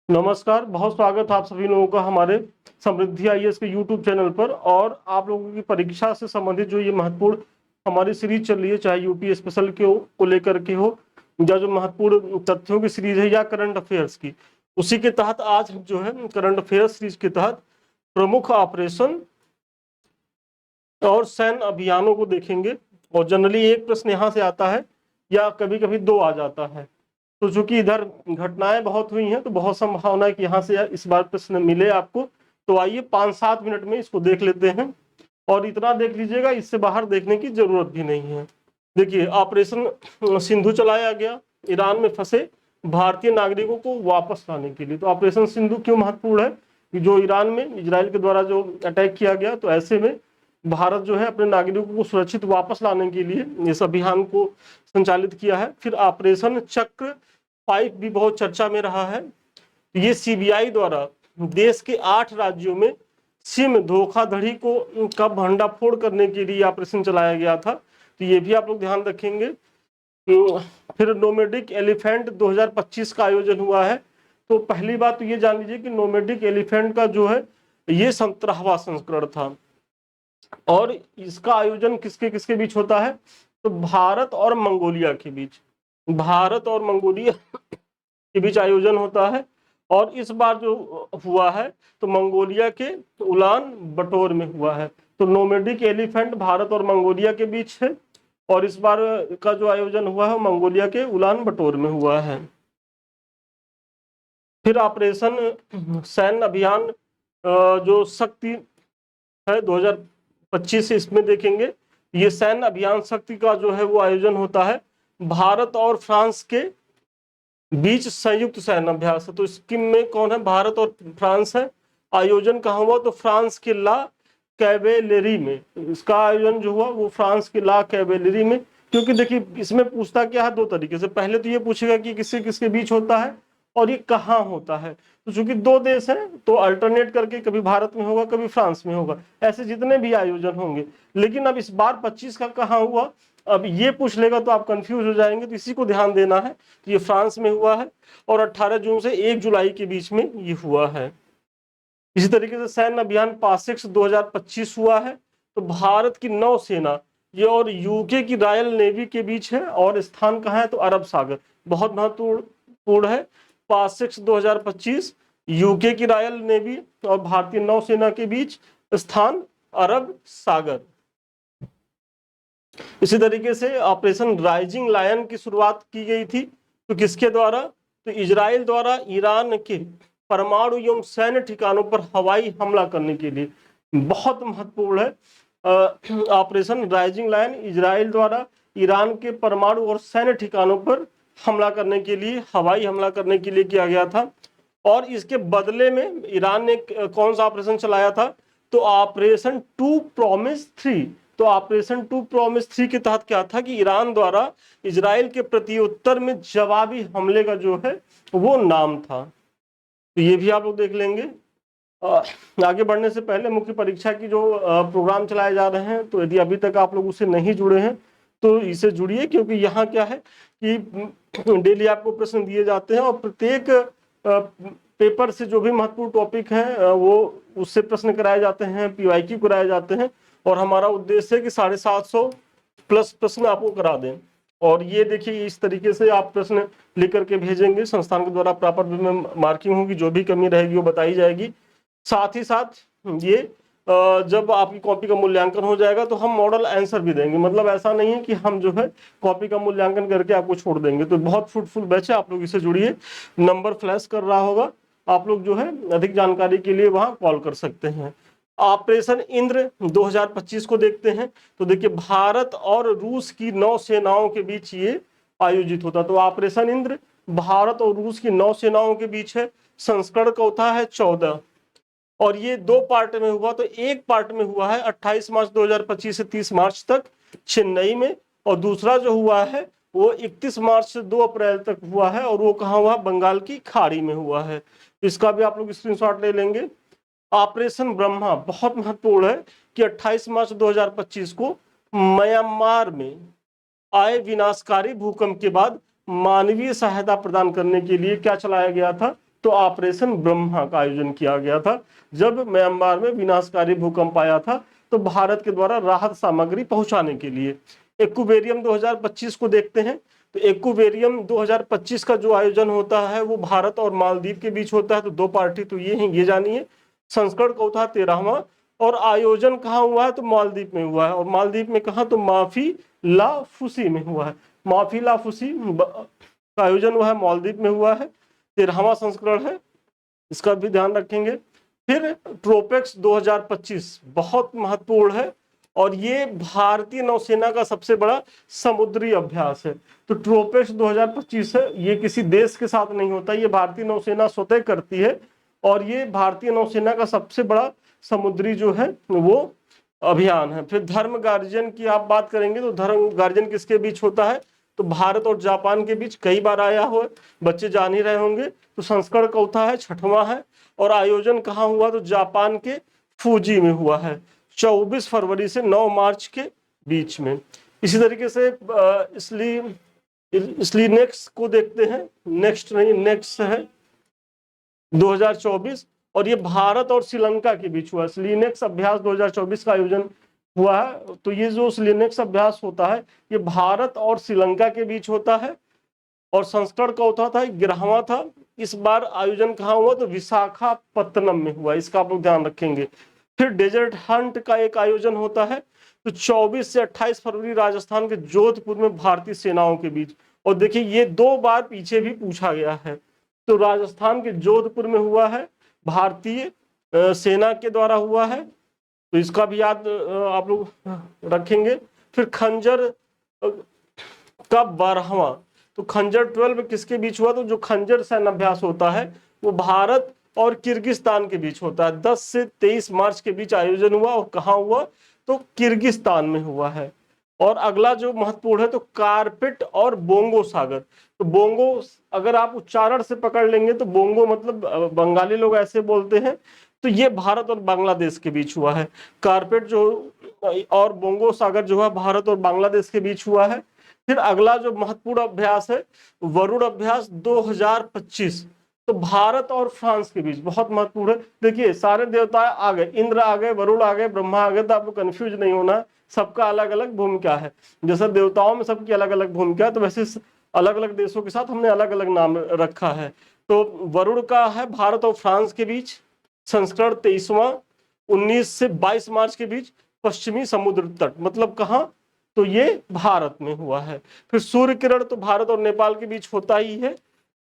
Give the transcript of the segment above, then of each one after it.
नमस्कार, बहुत स्वागत है आप सभी लोगों का हमारे समृद्धि आईएएस के यूट्यूब चैनल पर। और आप लोगों की परीक्षा से संबंधित जो ये महत्वपूर्ण हमारी सीरीज चल रही है, चाहे यूपी स्पेशल को लेकर के हो या जो महत्वपूर्ण तथ्यों की सीरीज है या करंट अफेयर्स की, उसी के तहत आज हम जो है करंट अफेयर्स सीरीज के तहत प्रमुख ऑपरेशन और सैन्य अभियानों को देखेंगे। और जनरली एक प्रश्न यहाँ से आता है या कभी कभी दो आ जाता है। तो चूंकि इधर घटनाएं बहुत हुई हैं तो बहुत संभावना है कि यहाँ से इस बार प्रश्न मिले आपको। तो आइए 5-7 मिनट में इसको देख लेते हैं और इतना देख लीजिएगा, इससे बाहर देखने की जरूरत भी नहीं है। देखिए, ऑपरेशन सिंधु चलाया गया ईरान में फंसे भारतीय नागरिकों को वापस लाने के लिए। तो ऑपरेशन सिंधु क्यों महत्वपूर्ण है कि जो ईरान में इजराइल के द्वारा जो अटैक किया गया, तो ऐसे में भारत जो है अपने नागरिकों को सुरक्षित वापस लाने के लिए इस अभियान को संचालित किया है। फिर ऑपरेशन चक्र 5 भी बहुत चर्चा में रहा है। ये सीबीआई द्वारा देश के 8 राज्यों में सिम धोखाधड़ी को का भंडाफोड़ करने के लिए ऑपरेशन चलाया गया था। तो ये भी आप लोग ध्यान रखेंगे। फिर नोमैडिक एलिफेंट 2025 का आयोजन हुआ है। तो पहली बात तो ये जान लीजिए कि नोमैडिक एलिफेंट का जो है ये 17वां संस्करण था। और इसका आयोजन किसके किसके बीच होता है? तो भारत और मंगोलिया के बीच, भारत और मंगोलिया के बीच आयोजन होता है। और इस बार जो हुआ है तो मंगोलिया के उलान बटोर में हुआ है। तो नोमैडिक एलिफेंट भारत और मंगोलिया के बीच है और इस बार का जो आयोजन हुआ है मंगोलिया के उलान बटोर में हुआ है। फिर ऑपरेशन सैन्य अभियान जो शक्ति है 2025 से, इसमें देखेंगे ये सैन्य अभियान शक्ति का जो है वो आयोजन होता है भारत और फ्रांस के बीच संयुक्त सैन्य अभ्यास है। तो स्कीम में कौन है? भारत और फ्रांस है। आयोजन कहाँ हुआ? तो फ्रांस के ला कैवेलरी में। इसका आयोजन जो हुआ वो फ्रांस के ला कैवेलरी में। क्योंकि देखिए इसमें पूछता क्या है दो तरीके से, पहले तो ये पूछेगा कि किससे किसके बीच होता है और ये कहाँ होता है। तो चूंकि दो देश हैं तो अल्टरनेट करके कभी भारत में होगा कभी फ्रांस में होगा, ऐसे जितने भी आयोजन होंगे। लेकिन अब इस बार 25 का कहाँ हुआ, अब ये पूछ लेगा तो आप कंफ्यूज हो जाएंगे, तो इसी को ध्यान देना है। तो ये फ्रांस में हुआ है और 18 जून से 1 जुलाई के बीच में ये हुआ है। इसी तरीके से सैन्य अभियान पासिक्स 2025 हुआ है। तो भारत की नौसेना ये और यूके की रॉयल नेवी के बीच है और स्थान कहाँ है? तो अरब सागर। बहुत महत्वपूर्ण है। पासिक्स 2025 यूके की रॉयल नेवी और भारतीय नौसेना के बीच, स्थान अरब सागर। इसी तरीके से ऑपरेशन राइजिंग लायन की शुरुआत की गई थी। तो किसके द्वारा? तो इजराइल द्वारा ईरान के परमाणु एवं सैन्य ठिकानों पर हवाई हमला करने के लिए। बहुत महत्वपूर्ण है ऑपरेशन राइजिंग लायन, इजराइल द्वारा ईरान के परमाणु और सैन्य ठिकानों पर हमला करने के लिए, हवाई हमला करने के लिए किया गया था। और इसके बदले में ईरान ने कौन सा ऑपरेशन चलाया था? तो ऑपरेशन 2 प्रॉमिस 3। तो ऑपरेशन 2 प्रॉमिस 3 के तहत क्या था कि ईरान द्वारा इजराइल के प्रत्युत्तर में जवाबी हमले का जो है वो नाम था। तो ये भी आप लोग देख लेंगे। आगे बढ़ने से पहले मुख्य परीक्षा की जो प्रोग्राम चलाए जा रहे हैं, तो यदि अभी तक आप लोग उससे नहीं जुड़े हैं तो इससे जुड़िए, क्योंकि यहाँ क्या है कि डेली आपको प्रश्न दिए जाते हैं और प्रत्येक पेपर से जो भी महत्वपूर्ण टॉपिक है वो उससे प्रश्न कराए जाते हैं, पीवाईक्यू कराए जाते हैं। और हमारा उद्देश्य है कि 750 प्लस प्रश्न आपको करा दें। और ये देखिए इस तरीके से आप प्रश्न लिख करके भेजेंगे, संस्थान के द्वारा प्रॉपर वे में मार्किंग होगी, जो भी कमी रहेगी वो बताई जाएगी। साथ ही साथ ये जब आपकी कॉपी का मूल्यांकन हो जाएगा तो हम मॉडल आंसर भी देंगे। मतलब ऐसा नहीं है कि हम जो है कॉपी का मूल्यांकन करके आपको छोड़ देंगे। तो बहुत फ्रूटफुल बैच है, आप लोग इससे जुड़िए। नंबर फ्लैश कर रहा होगा, आप लोग जो है अधिक जानकारी के लिए वहां कॉल कर सकते हैं। ऑपरेशन इंद्र 2025 को देखते हैं। तो देखिए भारत और रूस की नौसेनाओं के बीच ये आयोजित होता। तो ऑपरेशन इंद्र भारत और रूस की नौसेनाओं के बीच है। संस्करण चौथा है 14 और ये 2 पार्ट में हुआ। तो एक पार्ट में हुआ है 28 मार्च 2025 से 30 मार्च तक चेन्नई में, और दूसरा जो हुआ है वो 31 मार्च से 2 अप्रैल तक हुआ है और वो कहाँ हुआ? बंगाल की खाड़ी में हुआ है। इसका भी आप लोग स्क्रीनशॉट ले लेंगे। ऑपरेशन ब्रह्मा बहुत महत्वपूर्ण है कि 28 मार्च 2025 को म्यांमार में आए विनाशकारी भूकंप के बाद मानवीय सहायता प्रदान करने के लिए क्या चलाया गया था? तो ऑपरेशन ब्रह्मा का आयोजन किया गया था। जब म्यांमार में विनाशकारी भूकंप आया था तो भारत के द्वारा राहत सामग्री पहुंचाने के लिए। एक्वेरियम 2025 को देखते हैं, तो एक्वेरियम 2025 का जो आयोजन होता है वो भारत और मालदीव के बीच होता है। तो दो पार्टी तो ये हैं, ये जानिए। संस्करण चौथा 13वां, और आयोजन कहाँ हुआ है तो मालदीव में हुआ है। और मालदीव में कहाँ तो माफी लाफुसी में हुआ है। माफी लाफुसी का आयोजन हुआ है, मालदीव में हुआ है, 13वां संस्करण है, इसका भी ध्यान रखेंगे। फिर ट्रोपेक्स 2025 बहुत महत्वपूर्ण है और ये भारतीय नौसेना का सबसे बड़ा समुद्री अभ्यास है। तो ट्रोपेक्स 2025 है, ये किसी देश के साथ नहीं होता, ये भारतीय नौसेना स्वतः करती है और ये भारतीय नौसेना का सबसे बड़ा समुद्री जो है वो अभियान है। फिर धर्म गार्जियन की आप बात करेंगे तो धर्म गार्जियन किसके बीच होता है तो भारत और जापान के बीच कई बार आया हुआ, बच्चे जान ही रहे होंगे। तो संस्करण चौथा है, 6वां है, और आयोजन कहाँ हुआ तो जापान के फूजी में हुआ है, 24 फरवरी से 9 मार्च के बीच में। इसी तरीके से इसलिए नेक्स्ट को देखते हैं, नेक्स्ट नहीं नेक्स्ट है 2024, और ये भारत और श्रीलंका के बीच हुआ। स्लीनेक्स अभ्यास 2024 का आयोजन हुआ है। तो ये जो स्लीनेक्स अभ्यास होता है ये भारत और श्रीलंका के बीच होता है और संस्करण चौथा था, 11वां था। इस बार आयोजन कहाँ हुआ तो विशाखापत्तनम में हुआ, इसका आप लोग ध्यान रखेंगे। फिर डेजर्ट हंट का एक आयोजन होता है तो 24 से 28 फरवरी राजस्थान के जोधपुर में भारतीय सेनाओं के बीच। और देखिए ये 2 बार पीछे भी पूछा गया है। तो राजस्थान के जोधपुर में हुआ है, भारतीय सेना के द्वारा हुआ है, तो इसका भी याद आप लोग रखेंगे। फिर खंजर का 12वां, तो खंजर 12 किसके बीच हुआ तो जो खंजर सैन्य अभ्यास होता है वो भारत और किर्गिस्तान के बीच होता है। 10 से 23 मार्च के बीच आयोजन हुआ और कहाँ हुआ तो किर्गिस्तान में हुआ है। और अगला जो महत्वपूर्ण है तो कारपेट और बोंगो सागर। तो बोंगो अगर आप उच्चारण से पकड़ लेंगे तो बोंगो मतलब बंगाली लोग ऐसे बोलते हैं, तो ये भारत और बांग्लादेश के बीच हुआ है। कारपेट जो और बोंगो सागर जो है भारत और बांग्लादेश के बीच हुआ है। फिर अगला जो महत्वपूर्ण अभ्यास है वरुण अभ्यास 2025, तो भारत और फ्रांस के बीच बहुत महत्वपूर्ण है। देखिए सारे देवता आ गए, इंद्र आ गए, वरुण आ गए, ब्रह्मा आ गए, तो आपको कंफ्यूज नहीं होना है, सबका अलग अलग भूमिका है। जैसे देवताओं में सबकी अलग अलग भूमिका है, तो वैसे अलग अलग देशों के साथ हमने अलग अलग नाम रखा है। तो वरुण का है भारत और फ्रांस के बीच, संस्करण 23वां, 19 से 22 मार्च के बीच, पश्चिमी समुद्र तट, मतलब कहाँ तो ये भारत में हुआ है। फिर सूर्य किरण तो भारत और नेपाल के बीच होता ही है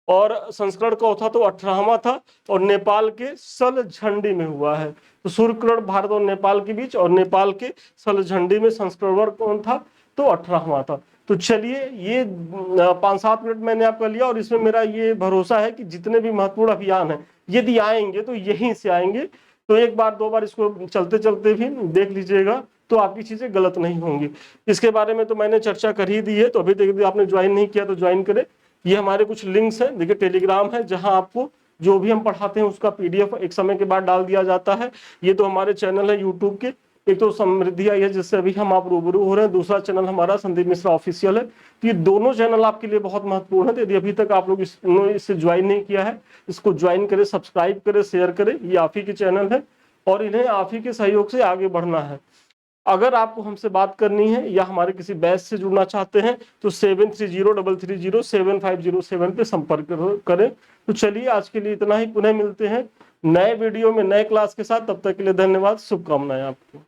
और संस्करण चौथा तो 18वां था और नेपाल के सलझंडी में हुआ है। तो सूर्य किरण भारत और नेपाल के बीच और नेपाल के सलझंडी में संस्करण कौन था तो 18वां था। तो चलिए ये 5-7 मिनट मैंने आपका लिया और इसमें मेरा ये भरोसा है कि जितने भी महत्वपूर्ण अभियान है यदि आएंगे तो यहीं से आएंगे। तो एक बार 2 बार इसको चलते चलते भी देख लीजिएगा तो आपकी चीजें गलत नहीं होंगी। इसके बारे में तो मैंने चर्चा कर ही दी है, तो अभी तक आपने ज्वाइन नहीं किया तो ज्वाइन करें। ये हमारे कुछ लिंक्स हैं, देखिए टेलीग्राम है जहां आपको जो भी हम पढ़ाते हैं उसका PDF एक समय के बाद डाल दिया जाता है। ये तो हमारे चैनल है यूट्यूब के, एक तो समृद्धि आई है जिससे अभी हम आप रूबरू हो रहे हैं, दूसरा चैनल हमारा संदीप मिश्रा ऑफिशियल है। तो ये दोनों चैनल आपके लिए बहुत महत्वपूर्ण है। तो यदि अभी तक आप लोग इससे ज्वाइन नहीं किया है इसको ज्वाइन करें, सब्सक्राइब करें, शेयर करें, ये आप ही के चैनल है और इन्हें आप ही के सहयोग से आगे बढ़ना है। अगर आपको हमसे बात करनी है या हमारे किसी बैच से जुड़ना चाहते हैं तो 7303307507 पे संपर्क करें। तो चलिए आज के लिए इतना ही, पुनः मिलते हैं नए वीडियो में नए क्लास के साथ, तब तक के लिए धन्यवाद, शुभकामनाएं आपको।